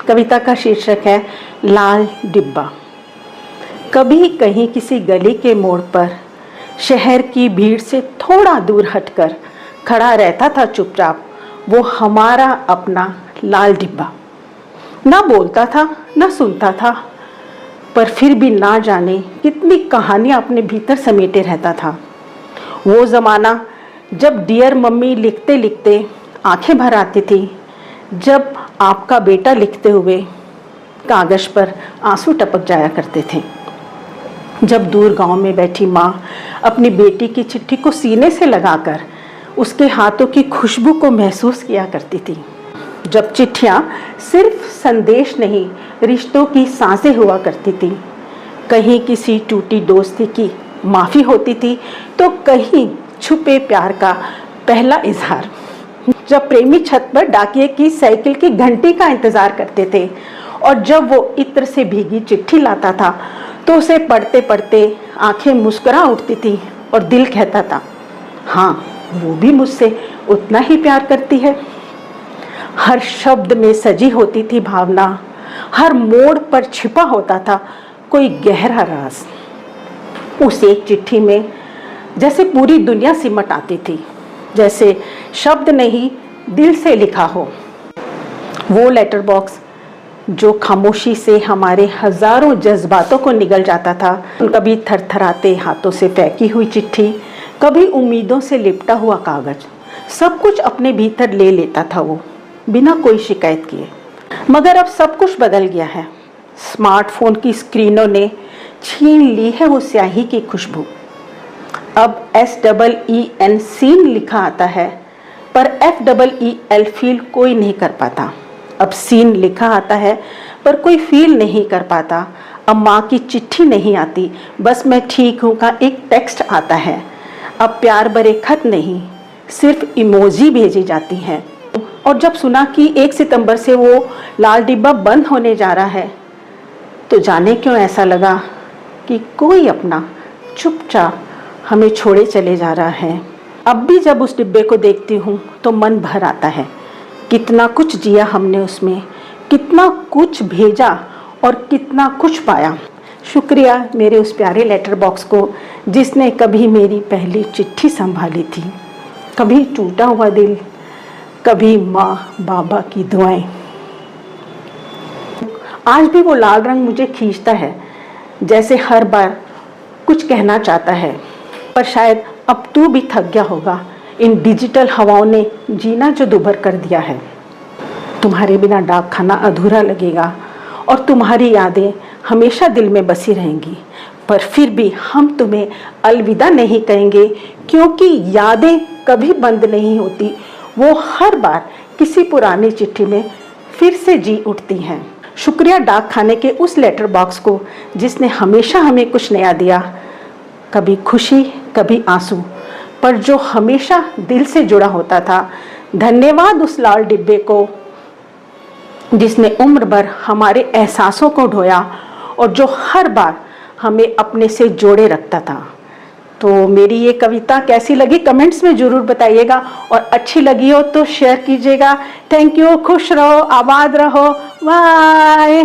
कविता का शीर्षक है लाल डिब्बा। कभी कहीं किसी गली के मोड़ पर शहर की भीड़ से थोड़ा दूर हटकर खड़ा रहता था चुपचाप वो हमारा अपना लाल डिब्बा। ना बोलता था ना सुनता था, पर फिर भी ना जाने कितनी कहानियाँ अपने भीतर समेटे रहता था। वो ज़माना जब डियर मम्मी लिखते लिखते आंखें भर आती थी, जब आपका बेटा लिखते हुए कागज़ पर आंसू टपक जाया करते थे, जब दूर गांव में बैठी माँ अपनी बेटी की चिट्ठी को सीने से लगाकर उसके हाथों की खुशबू को महसूस किया करती थी, जब चिट्ठियाँ सिर्फ संदेश नहीं रिश्तों की सांसें हुआ करती थी। कहीं किसी टूटी दोस्ती की माफ़ी होती थी तो कहीं छुपे प्यार का पहला इजहार। जब प्रेमी छत पर डाकिये की साइकिल की घंटी का इंतज़ार करते थे और जब वो इत्र से भीगी चिट्ठी लाता था तो उसे पढ़ते पढ़ते आंखें मुस्कुरा उठती थी और दिल कहता था, हाँ वो भी मुझसे उतना ही प्यार करती है। हर शब्द में सजी होती थी भावना, हर मोड़ पर छिपा होता था कोई गहरा राज। उस एक चिट्ठी में जैसे पूरी दुनिया सिमट आती थी, जैसे शब्द नहीं दिल से लिखा हो। वो लेटर बॉक्स जो खामोशी से हमारे हजारों जज्बातों को निगल जाता था। कभी थरथराते हाथों से फेंकी हुई चिट्ठी, कभी उम्मीदों से लिपटा हुआ कागज, सब कुछ अपने भीतर ले लेता था वो बिना कोई शिकायत किए। मगर अब सब कुछ बदल गया है। स्मार्टफोन की स्क्रीनों ने छीन ली है वो स्याही की खुशबू। अब SEEN सीन लिखा आता है, पर FEEL फील कोई नहीं कर पाता। अब सीन लिखा आता है पर कोई फील नहीं कर पाता। अब माँ की चिट्ठी नहीं आती, बस मैं ठीक हूँ का एक टेक्स्ट आता है। अब प्यार भरे खत नहीं, सिर्फ इमोजी भेजी जाती हैं। और जब सुना कि 1 सितंबर से वो लाल डिब्बा बंद होने जा रहा है, तो जाने क्यों ऐसा लगा कि कोई अपना चुपचाप हमें छोड़े चले जा रहा है। अब भी जब उस डिब्बे को देखती हूँ तो मन भर आता है। कितना कुछ जिया हमने उसमें, कितना कुछ भेजा और कितना कुछ पाया। शुक्रिया मेरे उस प्यारे लेटर बॉक्स को जिसने कभी मेरी पहली चिट्ठी संभाली थी, कभी टूटा हुआ दिल, कभी माँ बाबा की दुआएं। आज भी वो लाल रंग मुझे खींचता है, जैसे हर बार कुछ कहना चाहता है, पर शायद अब तू भी थक गया होगा इन डिजिटल हवाओं ने जीना जो दुभर कर दिया है। तुम्हारे बिना डाक खाना अधूरा लगेगा और तुम्हारी यादें हमेशा दिल में बसी रहेंगी, पर फिर भी हम तुम्हें अलविदा नहीं कहेंगे, क्योंकि यादें कभी बंद नहीं होती। वो हर बार किसी पुरानी चिट्ठी में फिर से जी उठती हैं। शुक्रिया डाक खाने के उस लेटर बॉक्स को जिसने हमेशा हमें कुछ नया दिया, कभी खुशी कभी आंसू, पर जो हमेशा दिल से जुड़ा होता था। धन्यवाद उस लाल डिब्बे को जिसने उम्र भर हमारे एहसासों को ढोया और जो हर बार हमें अपने से जोड़े रखता था। तो मेरी ये कविता कैसी लगी कमेंट्स में ज़रूर बताइएगा, और अच्छी लगी हो तो शेयर कीजिएगा। Thank you. खुश रहो, आबाद रहो, बाय।